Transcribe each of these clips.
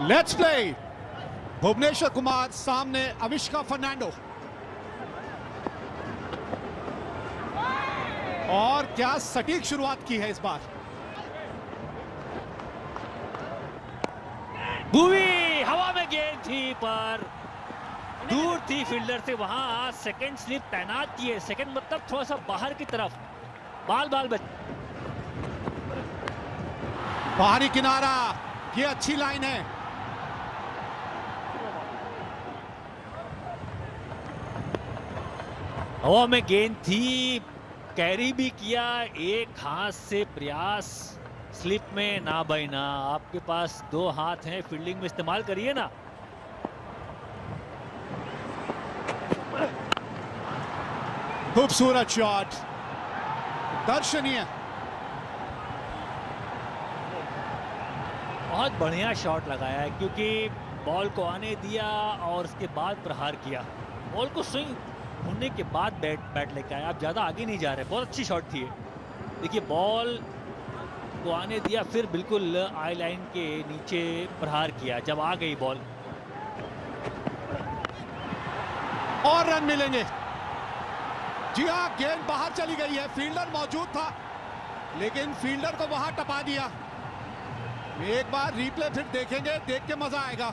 Let's play. Bhuvneshwar Kumar सामने Avishka Fernando. और क्या सटीक शुरुआत की है इस बार। भुवी हवा में गेंद थी पर दूर थी फील्डर से। वहां सेकंड स्लिप तैनात की है। सेकंड मतलब थोड़ा सा बाहर की तरफ। बाल बाहरी किनारा, ये अच्छी लाइन है। हवा में गेंद थी, कैरी भी किया। एक हाथ से प्रयास, स्लिप में ना भाई ना। आपके पास दो हाथ हैं, फील्डिंग में इस्तेमाल करिए ना। खूबसूरत शॉट, दर्शनीय। बहुत बढ़िया शॉट लगाया है क्योंकि बॉल को आने दिया और उसके बाद प्रहार किया। बॉल को स्विंग होने के बाद बैट लेकर आया। आप ज्यादा आगे नहीं जा रहे। बहुत अच्छी शॉट थी। देखिए बॉल को आने दिया, फिर बिल्कुल आई लाइन के नीचे प्रहार किया जब आ गई बॉल। और रन मिलेंगे। जी हाँ, गेंद बाहर चली गई है। फील्डर मौजूद था लेकिन फील्डर को वहां टपा दिया। एक बार रिप्ले फिर देखेंगे, देख के मजा आएगा।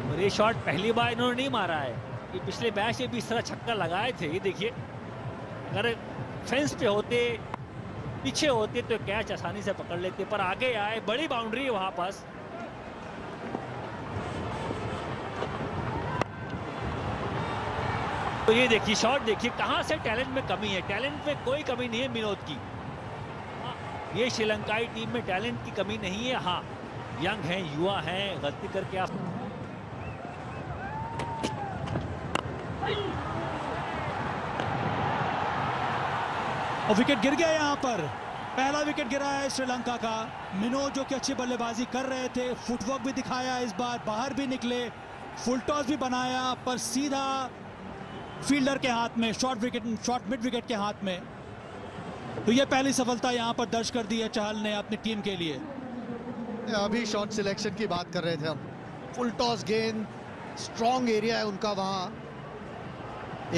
और ये शॉट पहली बार इन्होंने नहीं मारा है। ये पिछले मैच में भी इस तरह छक्का लगाए थे। ये देखिए, अगर फेंस पे होते, पीछे होते तो कैच आसानी से पकड़ लेते, पर आगे आए। बड़ी बाउंड्री है वहां पास। तो ये देखिए शॉट, देखिए कहां से टैलेंट में कमी है। टैलेंट में कोई कमी नहीं है विनोद की। ये श्रीलंकाई टीम में टैलेंट की कमी नहीं है। हाँ, यंग हैं, युवा हैं, गलती करके आप। और विकेट गिर गया यहाँ पर। पहला विकेट गिरा है श्रीलंका का। विनोद जो कि अच्छी बल्लेबाजी कर रहे थे, फुटवर्क भी दिखाया इस बार, बाहर भी निकले, फुल टॉस भी बनाया, पर सीधा फील्डर के हाथ में, शॉर्ट मिड विकेट के हाथ में। तो ये पहली सफलता यहाँ पर दर्ज कर दी है चहल ने अपनी टीम के लिए। अभी शॉट सिलेक्शन की बात कर रहे थे हम। फुल टॉस गेंद, स्ट्रॉन्ग एरिया है उनका वहां।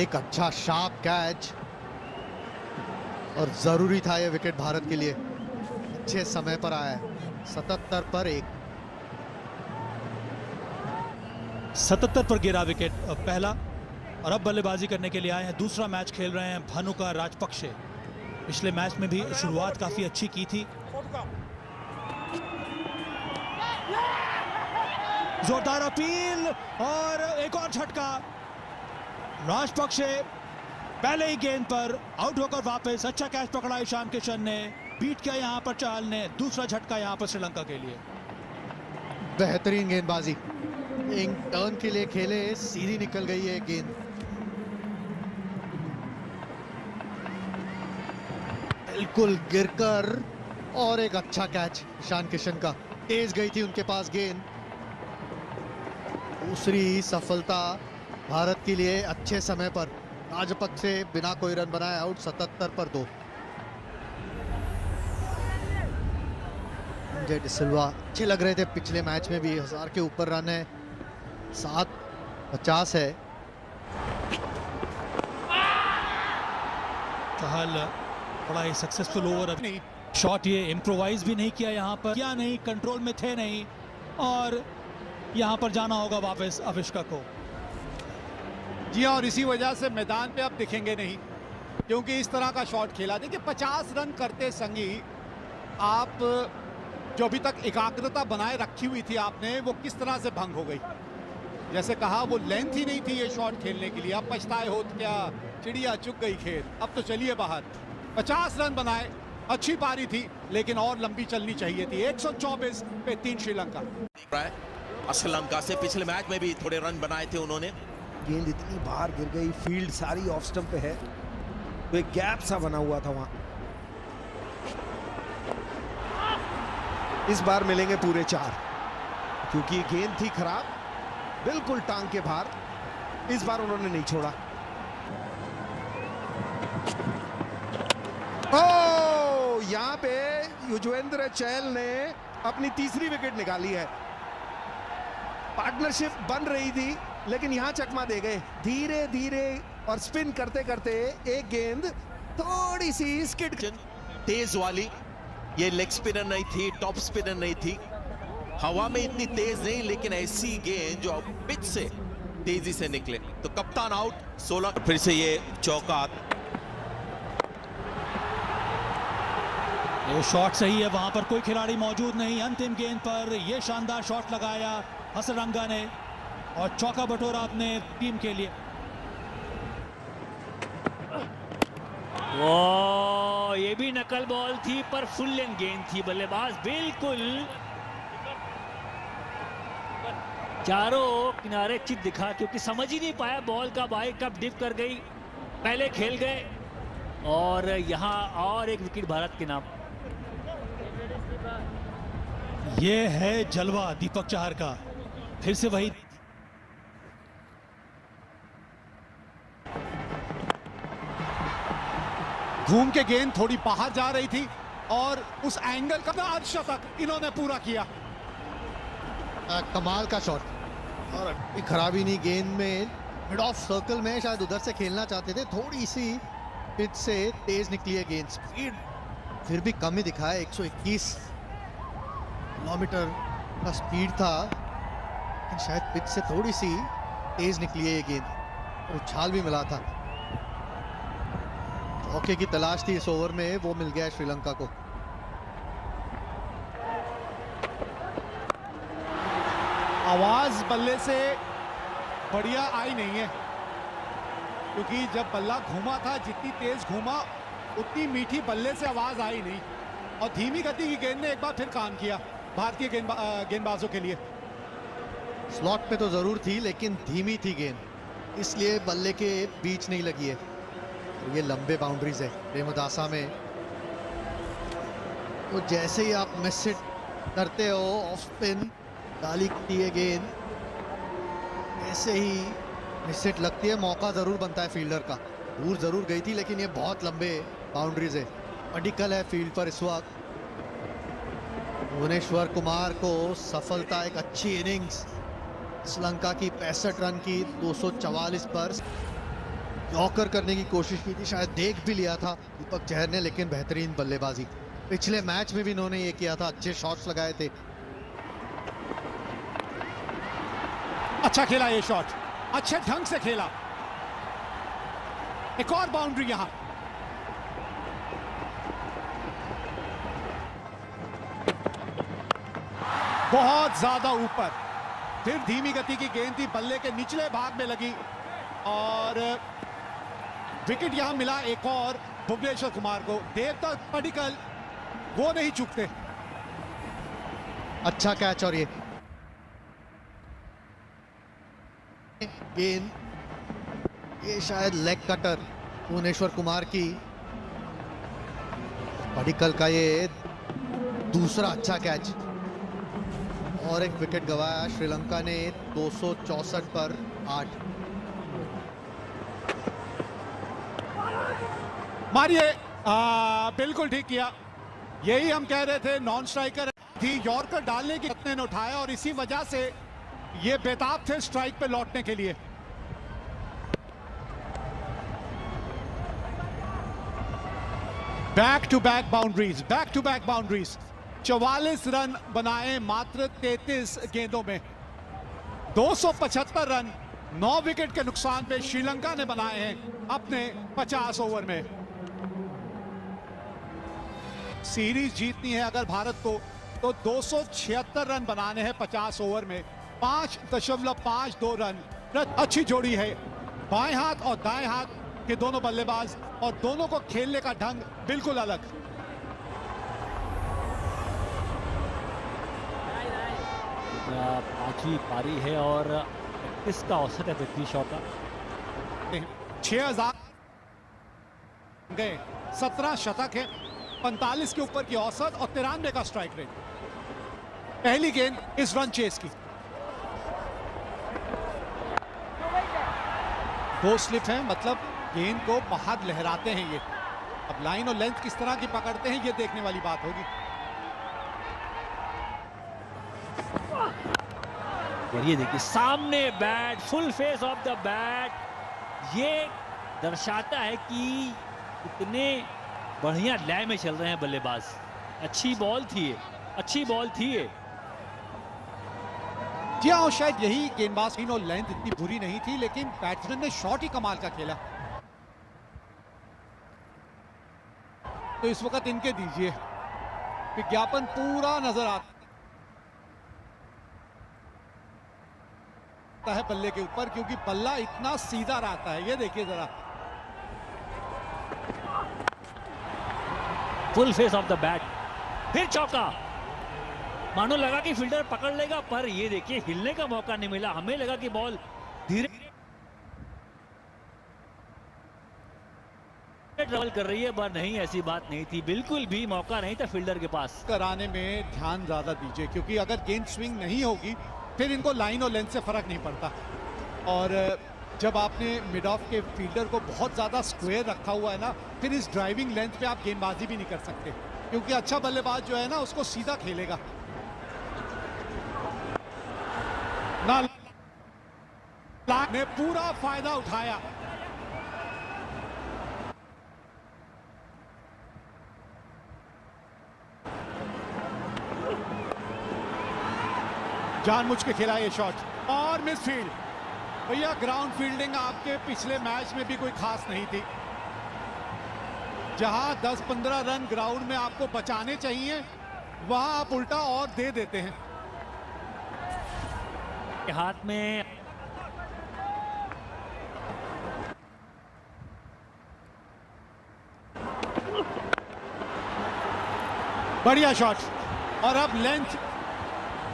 एक अच्छा शार्प कैच और जरूरी था ये विकेट भारत के लिए। अच्छे समय पर आया है। 77 पर 1। 77 पर गिरा विकेट पहला। और अब बल्लेबाजी करने के लिए आए हैं। दूसरा मैच खेल रहे हैं भानुका राजपक्षे। पिछले मैच में भी शुरुआत काफी अच्छी की थी। जोरदार अपील और एक और झटका। राजपक्षे पहले ही गेंद पर आउट होकर वापस। अच्छा कैच पकड़ा ईशान किशन ने, बीट किया यहां पर चहल ने। दूसरा झटका यहां पर श्रीलंका के लिए। बेहतरीन गेंदबाजी, एक टर्न के लिए खेले, सीधी निकल गई है गेंद। बिल्कुल गिरकर, और एक अच्छा कैच ईशान किशन का। तेज गई थी उनके पास गेंद। दूसरी सफलता भारत के लिए अच्छे समय पर। राजपक्षे बिना कोई रन बनाए आउट, 77 पर 2। डिसिल्वा अच्छे लग रहे थे पिछले मैच में भी। 1000 के ऊपर रन है, 750 है। चहल बड़ा ही सक्सेसफुल ओवर। शॉट ये इम्प्रोवाइज भी नहीं किया यहाँ पर, क्या नहीं, कंट्रोल में थे नहीं। और यहाँ पर जाना होगा वापस अविष्का को। जी हाँ, और इसी वजह से मैदान पे अब दिखेंगे नहीं क्योंकि इस तरह का शॉट खेला। देखिए 50 रन करते संगी आप जो अभी तक एकाग्रता बनाए रखी हुई थी आपने, वो किस तरह से भंग हो गई। जैसे कहा, वो लेंथ ही नहीं थी ये शॉट खेलने के लिए। अब पछताए हो क्या, चिड़िया चुग गई खेत। अब तो चलिए बाहर। 50 रन बनाए, अच्छी पारी थी लेकिन और लंबी चलनी चाहिए थी। 124 पे 3 श्रीलंका। श्रीलंका से पिछले मैच में भी थोड़े रन बनाए थे उन्होंने। गेंद इतनी बाहर गिर गई, फील्ड सारी ऑफ स्टंप पे है, तो एक गैप सा बना हुआ था वहां। इस बार मिलेंगे पूरे 4 क्योंकि गेंद थी खराब, बिल्कुल टांग के बाहर। इस बार उन्होंने नहीं छोड़ा। ओ, यहाँ पे युजवेंद्र चहल ने अपनी तीसरी विकेट निकाली है। पार्टनरशिप बन रही थी लेकिन यहां चकमा दे गए। धीरे धीरे और स्पिन करते करते एक गेंद थोड़ी सी स्किड, तेज वाली, ये लेग स्पिनर नहीं थी, टॉप स्पिनर नहीं थी, हवा में इतनी तेज नहीं, लेकिन ऐसी गेंद जो पिच से तेजी से निकले। तो कप्तान आउट, 16 फिर से ये चौका। ये शॉट सही है, वहां पर कोई खिलाड़ी मौजूद नहीं। अंतिम गेंद पर ये शानदार शॉट लगाया हसरंगा ने और चौका बटोरा अपने टीम के लिए। वो ये भी नकल बॉल थी पर फुल लेंथ गेंद थी। बल्लेबाज बिल्कुल चारों किनारे चित दिखा, क्योंकि समझ ही नहीं पाया बॉल कब आई कब डिप कर गई। पहले खेल गए और यहां और एक विकेट भारत के नाम। ये है जलवा दीपक चाहर का, फिर से वही। घूम के गेंद थोड़ी बाहर जा रही थी और उस एंगल का अर्धशतक इन्होंने पूरा किया। कमाल का शॉट और खराबी नहीं गेंद में, मिड ऑफ सर्कल में शायद उधर से खेलना चाहते थे। थोड़ी सी पिच से तेज निकली है गेंद, स्पीड फिर भी कम ही दिखाया। 121 किलोमीटर का स्पीड था, लेकिन शायद पिच से थोड़ी सी तेज निकली है ये गेंद। उछाल भी मिला था। चौके की तलाश थी इस ओवर में, वो मिल गया श्रीलंका को। आवाज बल्ले से बढ़िया आई नहीं है, क्योंकि जब बल्ला घूमा था जितनी तेज घूमा उतनी मीठी बल्ले से आवाज आई नहीं। और धीमी गति की गेंद ने एक बार फिर काम किया भारतीय गेंदबाजों के लिए। स्लॉट पे तो जरूर थी लेकिन धीमी थी गेंद, इसलिए बल्ले के बीच नहीं लगी है। ये लंबे बाउंड्रीज है प्रेमदासा में, तो जैसे ही आप मिस हिट करते हो ऑफ स्पिन डाली थी ये गेंद, ऐसे ही मिस हिट लगती है, मौका जरूर बनता है फील्डर का। दूर जरूर गई थी लेकिन ये बहुत लंबे बाउंड्रीज है। पडिक्कल है फील्ड पर इस वक्त। भुवनेश्वर कुमार को सफलता, एक अच्छी इनिंग्स श्रीलंका की 65 रन की 244 पर यॉर्कर करने की कोशिश की थी, शायद देख भी लिया था दीपक चहर ने, लेकिन बेहतरीन बल्लेबाजी। पिछले मैच में भी इन्होंने ये किया था, अच्छे शॉट्स लगाए थे। अच्छा खेला ये शॉट, अच्छे ढंग से खेला। एक और बाउंड्री यहां। बहुत ज्यादा ऊपर, फिर धीमी गति की गेंद थी, बल्ले के निचले भाग में लगी और विकेट यहां मिला एक और भुवनेश्वर कुमार को। देवदत्त पडिक्कल वो नहीं चूकते। अच्छा कैच, और ये गेंद, ये शायद लेग कटर भुवनेश्वर कुमार की। पडिक्कल का ये दूसरा अच्छा कैच और एक विकेट गवाया श्रीलंका ने 264 पर 8। मारिए, बिल्कुल ठीक किया। यही हम कह रहे थे, नॉन स्ट्राइकर थी, यॉर्कर डालने की रत्न ने उठाया और इसी वजह से ये बेताब थे स्ट्राइक पे लौटने के लिए। Back to back boundaries, back to back boundaries. 44 run बनाए मात्र 33 गेंदों में। 275 रन 9 विकेट के नुकसान पे श्रीलंका ने बनाए हैं अपने 50 ओवर में। सीरीज जीतनी है अगर भारत को, तो 276 रन बनाने हैं 50 ओवर में। 5.52 रन। अच्छी जोड़ी है, बाएं हाथ और दाएं हाथ के दोनों बल्लेबाज, और दोनों को खेलने का ढंग बिल्कुल अलग। पांचवी पारी है और इसका औसत है 33 शॉट का। 6000 गए, 17 शतक है, 45 के ऊपर की औसत और 93 का स्ट्राइक रेट। पहली गेंद इस रन चेस की। 2 स्लिप हैं, मतलब गेंद को बाहर लहराते हैं ये। अब लाइन और लेंथ किस तरह की पकड़ते हैं ये देखने वाली बात होगी। और ये देखिए सामने bat, full face of the bat. ये दर्शाता है कि कितने बढ़िया लय में चल रहे हैं बल्लेबाज। अच्छी बॉल थी ये, अच्छी बॉल थी ये। जी हाँ, शायद यही गेंदबाज की लेंथ इतनी बुरी नहीं थी, लेकिन बैट्समैन ने शॉट ही कमाल का खेला। तो इस वक्त इनके दीजिए, विज्ञापन पूरा नजर आता है बल्ले के ऊपर, क्योंकि बल्ला इतना सीधा रहता है। ये देखिए जरा, full face of the bat, फिर चौका। मानो लगा कि फील्डर पकड़ लेगा, पर ये देखिए हिलने का मौका नहीं मिला। हमें लगा कि बॉल धीरे ट्रेवल कर रही है, पर नहीं, ऐसी बात नहीं थी। बिल्कुल भी मौका नहीं था फील्डर के पास। कराने में ध्यान ज्यादा दीजिए, क्योंकि अगर गेंद स्विंग नहीं होगी फिर इनको लाइन और लेंथ से फर्क नहीं पड़ता। और जब आपने मिड ऑफ के फील्डर को बहुत ज्यादा स्क्वायर रखा हुआ है ना, फिर इस ड्राइविंग लेंथ पे आप गेंदबाजी भी नहीं कर सकते, क्योंकि अच्छा बल्लेबाज जो है ना उसको सीधा खेलेगा ना। ने पूरा फायदा उठाया। जानबूझ के खेला ये शॉट और मिस फील्ड। भैया ग्राउंड फील्डिंग आपके पिछले मैच में भी कोई खास नहीं थी। जहां 10-15 रन ग्राउंड में आपको बचाने चाहिए, वहां आप उल्टा और दे देते हैं। हाथ में बढ़िया शॉट, और अब लेंथ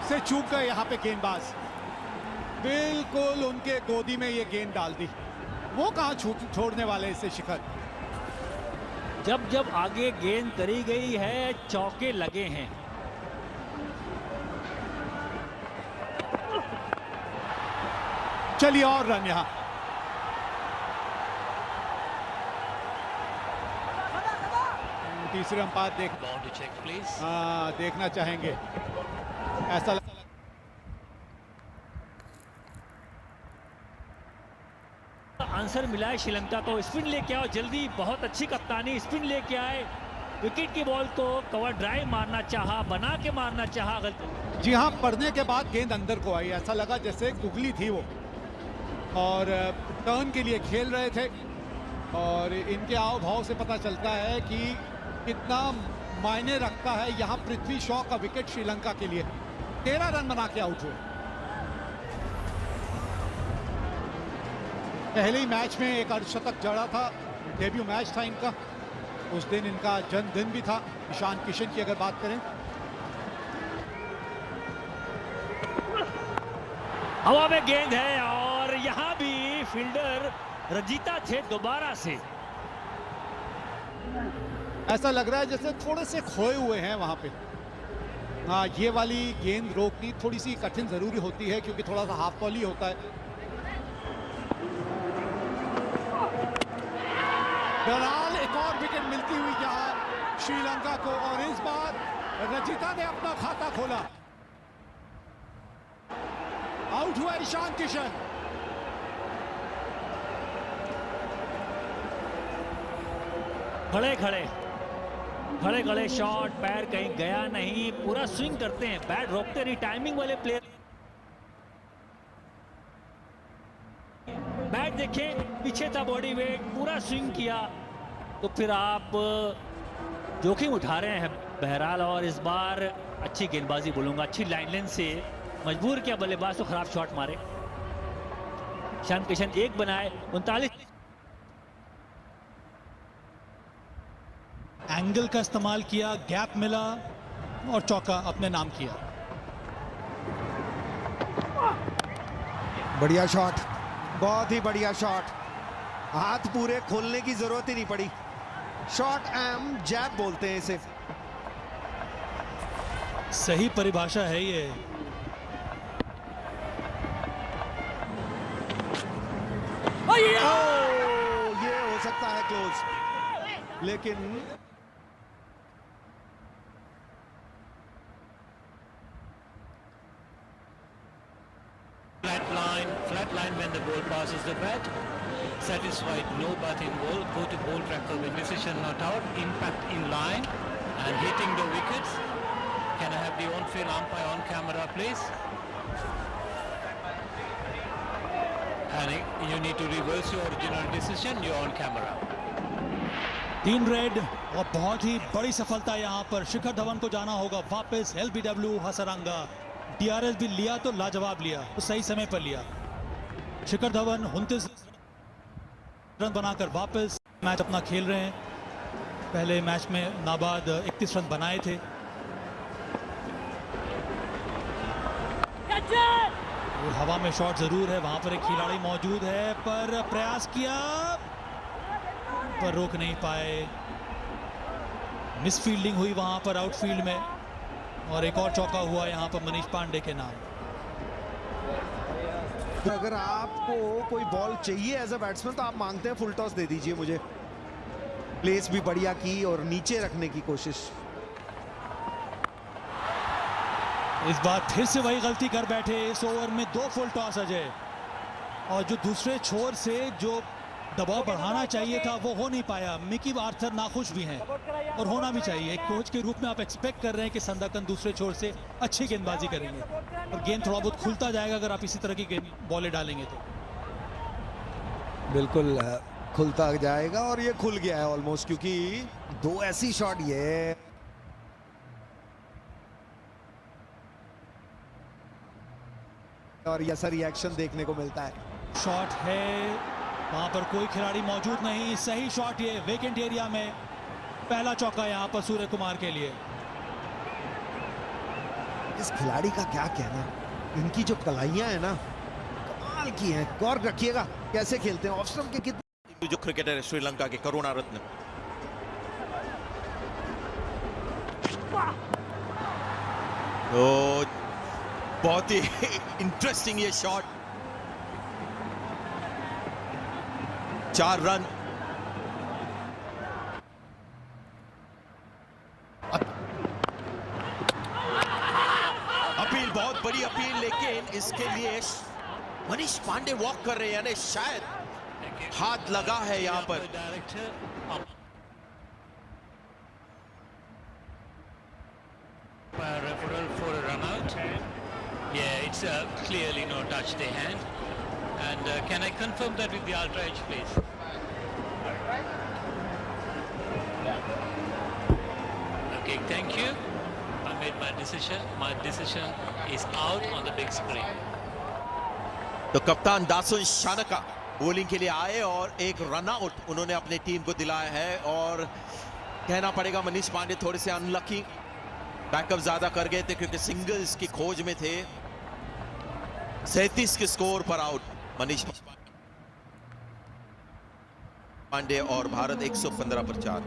से चूक गए यहां पे गेंदबाज। बिल्कुल उनके गोदी में ये गेंद डाल दी। वो कहां छोड़ने वाले इसे शिखर। जब जब आगे गेंद करी गई है, चौके लगे हैं। चलिए और रन यहां। तीसरे अंपायर देखना चाहेंगे, ऐसा आंसर मिला है श्रीलंका को। स्पिन लेके आओ जल्दी, बहुत अच्छी कप्तानी। स्पिन लेके आए, विकेट की बॉल को कवर ड्राइव मारना चाहा, बना के मारना चाहा। जी हाँ, पढ़ने के बाद गेंद अंदर को आई, ऐसा लगा जैसे उगली थी वो, और टर्न के लिए खेल रहे थे। और इनके आव भाव से पता चलता है कि कितना मायने रखता है यहाँ पृथ्वी शॉ का विकेट श्रीलंका के लिए। 13 रन बना के आउट हुए। पहले ही मैच में एक अर्धशतक जड़ा था, डेब्यू मैच था इनका। उस दिन इनका जन्मदिन भी था। ईशान किशन की अगर बात करें, हवा में गेंद है और यहां भी फील्डर रजीता थे दोबारा से। ऐसा लग रहा है जैसे थोड़े से खोए हुए हैं वहां पे। हाँ, ये वाली गेंद रोकनी थोड़ी सी कठिन जरूरी होती है, क्योंकि थोड़ा सा हाफ बॉल ही होता है। बहरहाल एक और विकेट मिलती हुई यहाँ श्रीलंका को, और इस बार रजीता ने अपना खाता खोला। आउट हुआ ईशान किशन। खड़े खड़े खड़े खड़े शॉट, पैर कहीं गया नहीं, पूरा स्विंग करते हैं, बैट रोकते नहीं। टाइमिंग वाले प्लेयर, बैट देखें पीछे था, बॉडी वेट, पूरा स्विंग किया। तो फिर आप जोखिम उठा रहे हैं बहरहाल। और इस बार अच्छी गेंदबाजी बोलूंगा, अच्छी लाइन लेंथ से मजबूर किया बल्लेबाज तो खराब शॉट मारे। ईशान किशन एक बनाए, 39 एंगल का इस्तेमाल किया, गैप मिला और चौका अपने नाम किया। बढ़िया शॉट, बहुत ही बढ़िया शॉट। हाथ पूरे खोलने की जरूरत ही नहीं पड़ी। शॉर्ट आर्म जैब बोलते हैं इसे। सही परिभाषा है ये। ये हो सकता है क्लोज, लेकिन flat line when the ball passes the bat. Satisfied, no bat in ball. Go to ball tracker with decision not out. Impact in line and hitting the wickets. Can I have the on-field umpire on camera, please? And you need to reverse your original decision. You're on camera. 3 red और बहुत ही बड़ी सफलता यहाँ पर। शिखर धवन को जाना होगा वापस एलबीडब्ल्यू हसरंगा। डीआरएस भी लिया तो लाजवाब लिया, तो सही समय पर लिया। शिखर धवन 29 रन बनाकर वापस मैच अपना खेल रहे हैं। पहले मैच में नाबाद 31 रन बनाए थे। और हवा में शॉट जरूर है, वहां पर एक खिलाड़ी मौजूद है, पर प्रयास किया पर रोक नहीं पाए। मिस फील्डिंग हुई वहां पर आउटफील्ड में, और एक और चौका हुआ यहां पर मनीष पांडे के नाम। अगर आपको कोई बॉल चाहिए एज अ बैट्समैन तो आप मांगते हैं फुल टॉस दे दीजिए मुझे। प्लेस भी बढ़िया की और नीचे रखने की कोशिश। इस बार फिर से वही गलती कर बैठे। इस ओवर में 2 फुल टॉस अजय, और जो दूसरे छोर से जो दबाव बढ़ाना चाहिए था वो हो नहीं पाया। मिकी आर्थर नाखुश भी हैं, और होना भी चाहिए। एक कोच के रूप में आप एक्सपेक्ट कर रहे हैं कि संदाकन दूसरे छोर से अच्छी गेंदबाजी करेंगे, और गेंद थोड़ा बहुत खुलता जाएगा अगर आप इसी तरह की गेंद बॉलें डालेंगे तो। बिल्कुल खुलता जाएगा, और ये खुल गया है ऑलमोस्ट, क्योंकि 2 ऐसी शॉट ये और ऐसा रिएक्शन देखने को मिलता है। शॉट है, वहां पर कोई खिलाड़ी मौजूद नहीं। सही शॉट, ये वेकेंट एरिया में पहला चौका यहां पर सूर्य कुमार के लिए। इस खिलाड़ी का क्या कहना, इनकी जो कलाइयां हैं ना कमाल की हैं। गौर रखिएगा कैसे खेलते हैं। ऑफ स्टंप के कितने जो क्रिकेटर है श्रीलंका के करुणारत्न, तो बहुत ही इंटरेस्टिंग ये शॉट। 4 रन। अपील, बहुत बड़ी अपील, लेकिन इसके लिए मनीष पांडे वॉक कर रहे हैं, यानी शायद हाथ लगा है यहां पर। Referral for a run out. Yeah, it's clearly no touch the hand. And can I confirm that with the Ultra Edge, please? Okay, thank you. I made my decision. My decision is out on the big screen. तो कप्तान दासन Shanaka bowling के लिए आए और एक run out उन्होंने अपनी team को दिलाया है। और कहना पड़ेगा मनीष पांडे थोड़े से अनलकी, बैकअप ज्यादा कर गए थे क्योंकि सिंगल्स की खोज में थे। 37 के स्कोर पर आउट मनीष पांडे, और भारत 115 पर 4।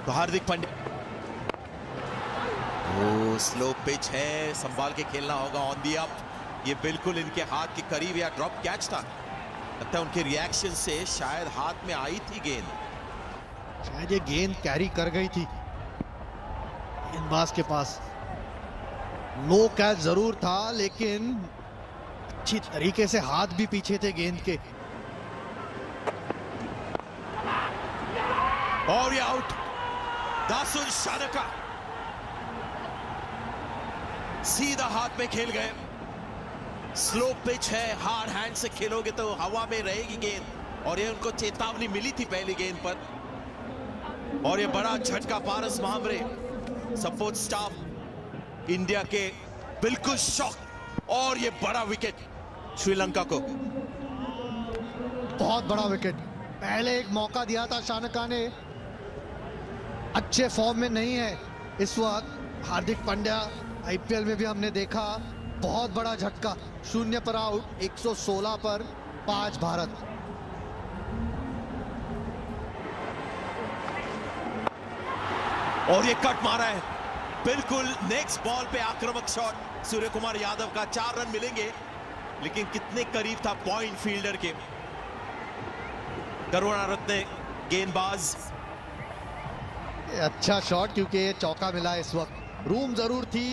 तो हार्दिक पांड्या, स्लो पिच है, संभाल के खेलना होगा। ऑन दी अप, ये बिल्कुल इनके हाथ के करीब या ड्रॉप कैच था। लगता है उनके रिएक्शन से शायद हाथ में आई थी गेंद, शायद ये गेंद कैरी कर गई थी गेंदबाज के पास। लो कैच जरूर था, लेकिन अच्छी तरीके से हाथ भी पीछे थे गेंद के। और ये आउट। दासन शानका सीधा हाथ में खेल गए। स्लो पिच है, हार्ड हैंड से खेलोगे तो हवा में रहेगी गेंद, और ये उनको चेतावनी मिली थी पहली गेंद पर। और ये बड़ा झटका, पारस महावरे सपोर्ट स्टाफ इंडिया के बिल्कुल शॉक, और ये बड़ा विकेट श्रीलंका को। बहुत बड़ा विकेट। पहले एक मौका दिया था शानका ने, अच्छे फॉर्म में नहीं है इस वक्त। हार्दिक पांड्या आईपीएल में भी हमने देखा, बहुत बड़ा झटका। 0 पर आउट, 116 पर 5 भारत। और ये कट मारा है बिल्कुल नेक्स्ट बॉल पे, आक्रामक शॉट सूर्य कुमार यादव का। 4 रन मिलेंगे, लेकिन कितने करीब था पॉइंट फील्डर के। करुणारत्ने गेंदबाज, अच्छा शॉट, क्योंकि ये चौका मिला इस वक्त। रूम जरूर थी,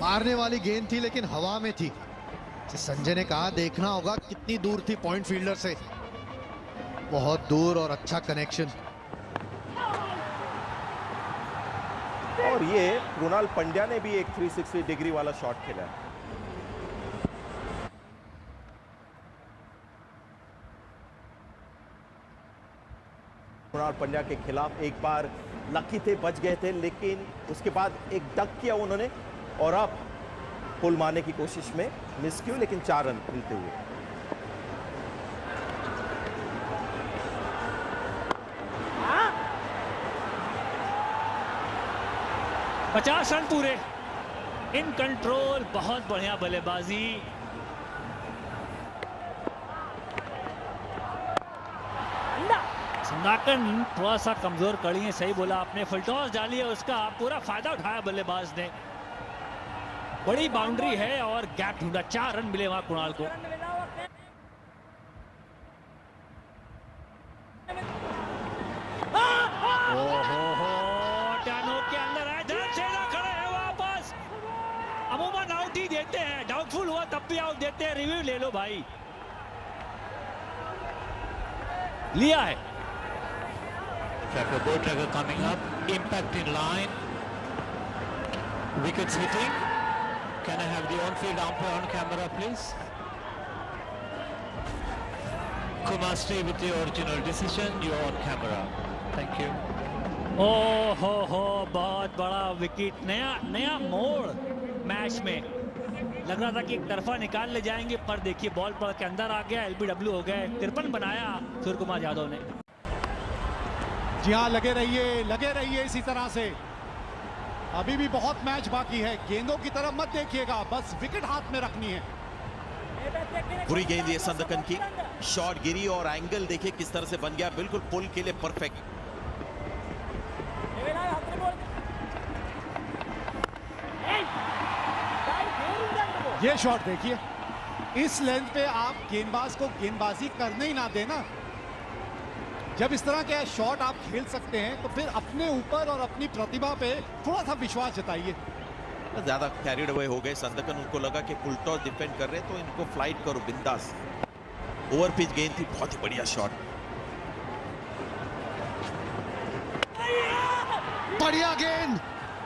मारने वाली गेंद थी, लेकिन हवा में थी। संजय ने कहा देखना होगा कितनी दूर थी पॉइंट फील्डर से, बहुत दूर और अच्छा कनेक्शन। और ये कृणाल पंड्या ने भी एक 360 डिग्री वाला शॉट खेला है। कृणाल पंड्या के खिलाफ एक बार लकी थे, बच गए थे, लेकिन उसके बाद एक डक किया उन्होंने और अब पुल मारने की कोशिश में मिस किया, लेकिन 4 रन मिलते हुए। पचास रन पूरे, इन कंट्रोल, बहुत बढ़िया बल्लेबाजी। संदाकन थोड़ा सा कमजोर कड़ी है, सही बोला आपने। फुल टॉस डाली है, उसका पूरा फायदा उठाया बल्लेबाज ने। बड़ी बाउंड्री है और गैप ढूंढा, 4 रन मिले वहां कुणाल को। टर्नो के अंदर है, धनसेना खड़े हैं वापस। अमूमन आउट ही देते हैं, डाउटफुल हुआ तब भी आउट देते हैं। रिव्यू ले लो भाई। लिया है। Tracker, ball tracker coming up, impact in line, wickets hitting. Can I have the on-field umpire on camera, please? Kumar, stay with the original decision. You're on camera. Thank you. हो बहुत बड़ा wicket, नया मोड़ match में। लग रहा था कि एक तरफा निकाल ले जाएंगे, पर देखिए बॉल पड़ के अंदर आ गया, LBW हो गए। 53 बनाया सूर्य कुमार यादव ने। जी हाँ, लगे रहिए इसी तरह से। अभी भी बहुत मैच बाकी है, गेंदों की तरफ मत देखिएगा, बस विकेट हाथ में रखनी है। बुरी गेंद ये संदकन की, शॉट गिरी और एंगल देखिए किस तरह से बन गया, बिल्कुल पुल के लिए परफेक्ट। ये शॉट देखिए, इस लेंथ पे आप गेंदबाज को गेंदबाजी करने ही ना देना। जब इस तरह के शॉट आप खेल सकते हैं तो फिर अपने ऊपर और अपनी प्रतिभा पे थोड़ा सा विश्वास जताइए। ज्यादा कैरिड अवे हो गए संदकन, उनको लगा कि फुल टॉस डिफेंड कर रहे हैं तो इनको फ्लाइट करो बिंदास। ओवर पिच गेंद थी, बहुत ही बढ़िया शॉट। बढ़िया गेंद,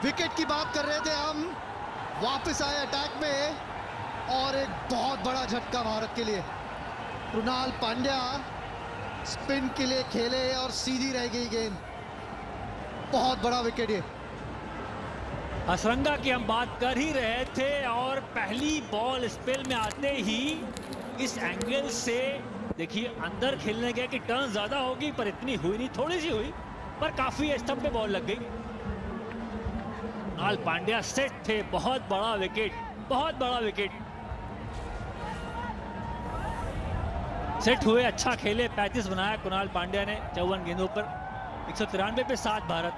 विकेट की बात कर रहे थे हम, वापस आए अटैक में और एक बहुत बड़ा झटका भारत के लिए। कृणाल पांड्या स्पिन के लिए खेले और सीधी रह गई गेंद, बहुत बड़ा विकेट ये। हसरंगा की हम बात कर ही रहे थे और पहली बॉल स्पेल में आते ही इस एंगल से देखिए अंदर खेलने गया कि टर्न ज्यादा होगी, पर इतनी हुई नहीं, थोड़ी सी हुई, पर काफी स्टंप पे बॉल लग गई। कृणाल पांड्या सेट थे, बहुत बड़ा विकेट सेट हुए, अच्छा खेले, 35 बनाया कृणाल पांड्या ने 54 गेंदों पर। 193 पे 7 भारत।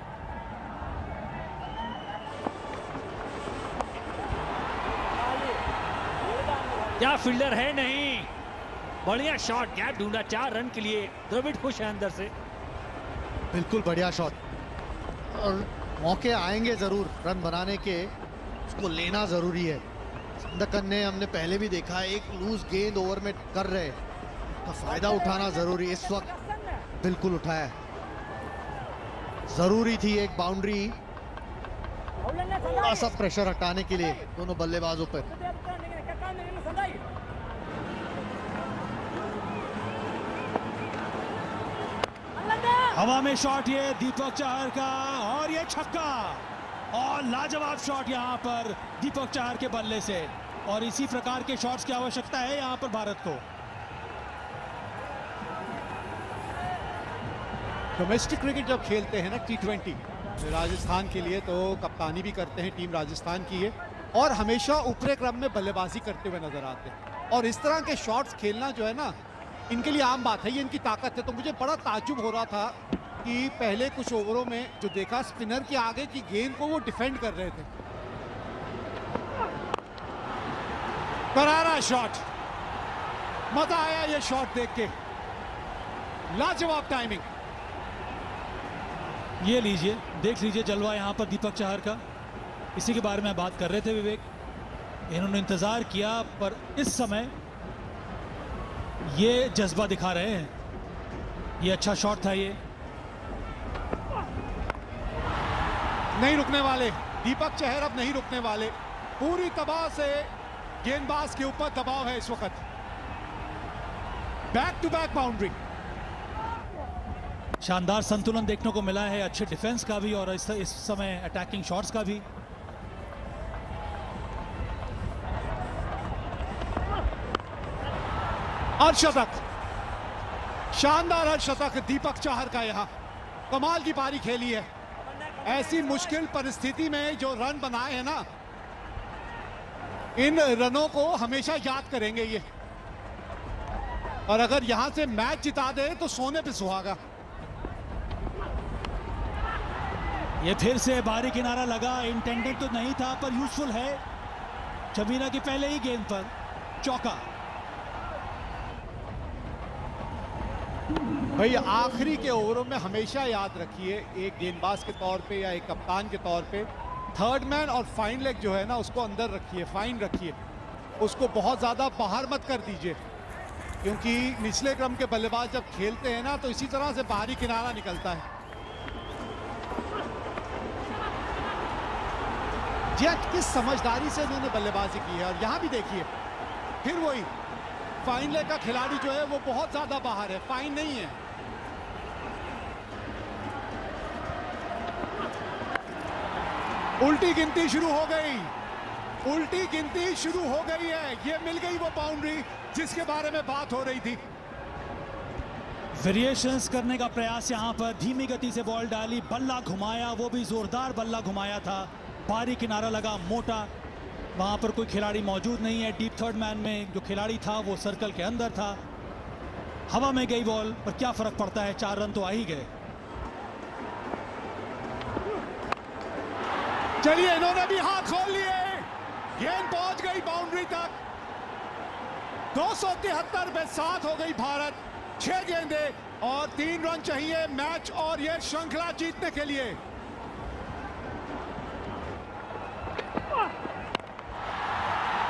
क्या फील्डर है, नहीं, बढ़िया शॉट, गैप ढूंढा, 4 रन के लिए। द्रविड़ खुश है अंदर से। बिल्कुल बढ़िया शॉट, और मौके आएंगे जरूर रन बनाने के, उसको लेना जरूरी है। संदकन ने हमने पहले भी देखा, एक लूज गेंद ओवर में कर रहे, तो फायदा उठाना जरूरी, इस वक्त बिल्कुल उठाया, जरूरी थी एक बाउंड्री, थोड़ा सा प्रेशर हटाने के लिए दोनों बल्लेबाजों पर। हवा में शॉट ये दीपक चाहर का, और ये छक्का, और लाजवाब शॉट यहां पर दीपक चाहर के बल्ले से। और इसी प्रकार के शॉट्स की आवश्यकता है यहां पर भारत को। डोमेस्टिक क्रिकेट जब खेलते हैं ना T20 राजस्थान के लिए, तो कप्तानी भी करते हैं टीम राजस्थान की है, और हमेशा ऊपरे क्रम में बल्लेबाजी करते हुए नजर आते हैं। और इस तरह के शॉट्स खेलना जो है ना, इनके लिए आम बात है, ये इनकी ताकत है। तो मुझे बड़ा ताज्जुब हो रहा था कि पहले कुछ ओवरों में जो देखा, स्पिनर के आगे की गेंद को वो डिफेंड कर रहे थे। करारा शॉट, मजा आया ये शॉट देख के, लाजवाब टाइमिंग। ये लीजिए, देख लीजिए जलवा यहां पर दीपक चाहर का, इसी के बारे में बात कर रहे थे विवेक। इन्होंने इंतजार किया, पर इस समय ये जज्बा दिखा रहे हैं। ये अच्छा शॉट था ये। नहीं रुकने वाले दीपक चहर, अब नहीं रुकने वाले। पूरी तरह से गेंदबाज के ऊपर दबाव है इस वक्त। Back to back boundary. शानदार संतुलन देखने को मिला है, अच्छे डिफेंस का भी और इस समय अटैकिंग शॉट्स का भी। अर्धशतक, शानदार अर्धशतक दीपक चाहर का। यहां कमाल की पारी खेली है। ऐसी मुश्किल परिस्थिति में जो रन बनाए हैं ना, इन रनों को हमेशा याद करेंगे ये। और अगर यहां से मैच जिता दे तो सोने पे सुहागा। ये फिर से बाहरी किनारा लगा, इंटेंडेड तो नहीं था पर यूजफुल है। जमीना की पहले ही गेंद पर चौका। भाई आखिरी के ओवरों में हमेशा याद रखिए, एक गेंदबाज के तौर पे या एक कप्तान के तौर पे, थर्ड मैन और फाइन लेग जो है ना उसको अंदर रखिए, फाइन रखिए, उसको बहुत ज़्यादा बाहर मत कर दीजिए। क्योंकि निचले क्रम के बल्लेबाज जब खेलते हैं ना तो इसी तरह से बाहरी किनारा निकलता है। जी किस समझदारी से उन्होंने बल्लेबाजी की है। और यहां भी देखिए फिर वही फाइन लेग का खिलाड़ी जो है वो बहुत ज्यादा बाहर है, फाइन नहीं है। उल्टी गिनती शुरू हो गई, उल्टी गिनती शुरू हो गई है। ये मिल गई वो बाउंड्री जिसके बारे में बात हो रही थी। वेरिएशंस करने का प्रयास यहां पर, धीमी गति से बॉल डाली, बल्ला घुमाया, वो भी जोरदार बल्ला घुमाया था। बाहरी किनारा लगा मोटा, वहां पर कोई खिलाड़ी मौजूद नहीं है। डीप थर्ड मैन में जो खिलाड़ी था वो सर्कल के अंदर था। हवा में गई बॉल, पर क्या फर्क पड़ता है, 4 रन तो आ ही गए। चलिए इन्होंने भी हाथ खोल लिए, गेंद पहुंच गई बाउंड्री तक। 273 पे 7 हो गई भारत। 6 गेंदें और 3 रन चाहिए मैच और ये श्रृंखला जीतने के लिए।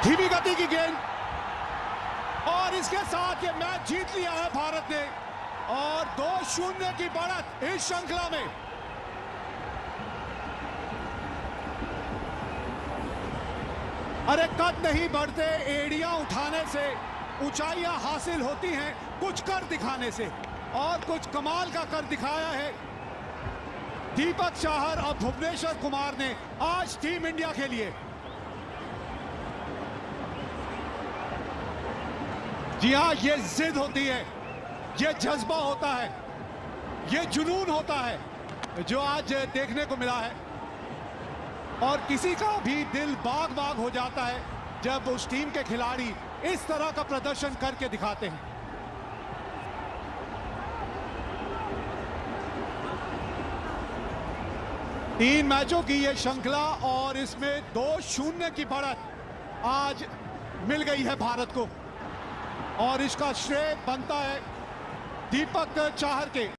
धीमी गति की गेंद और इसके साथ ये मैच जीत लिया है भारत ने और 2-0 की बढ़त इस श्रृंखला में। अरे कद नहीं बढ़ते एड़ियां उठाने से, ऊंचाइयां हासिल होती हैं कुछ कर दिखाने से, और कुछ कमाल का कर दिखाया है दीपक चाहर और भुवनेश्वर कुमार ने आज टीम इंडिया के लिए। जी हां, ये जिद होती है, ये जज्बा होता है, ये जुनून होता है जो आज देखने को मिला है। और किसी का भी दिल बाग बाग हो जाता है जब उस टीम के खिलाड़ी इस तरह का प्रदर्शन करके दिखाते हैं। तीन मैचों की ये श्रृंखला और इसमें 2-0 की बढ़त आज मिल गई है भारत को और इसका श्रेय बनता है दीपक चाहर के।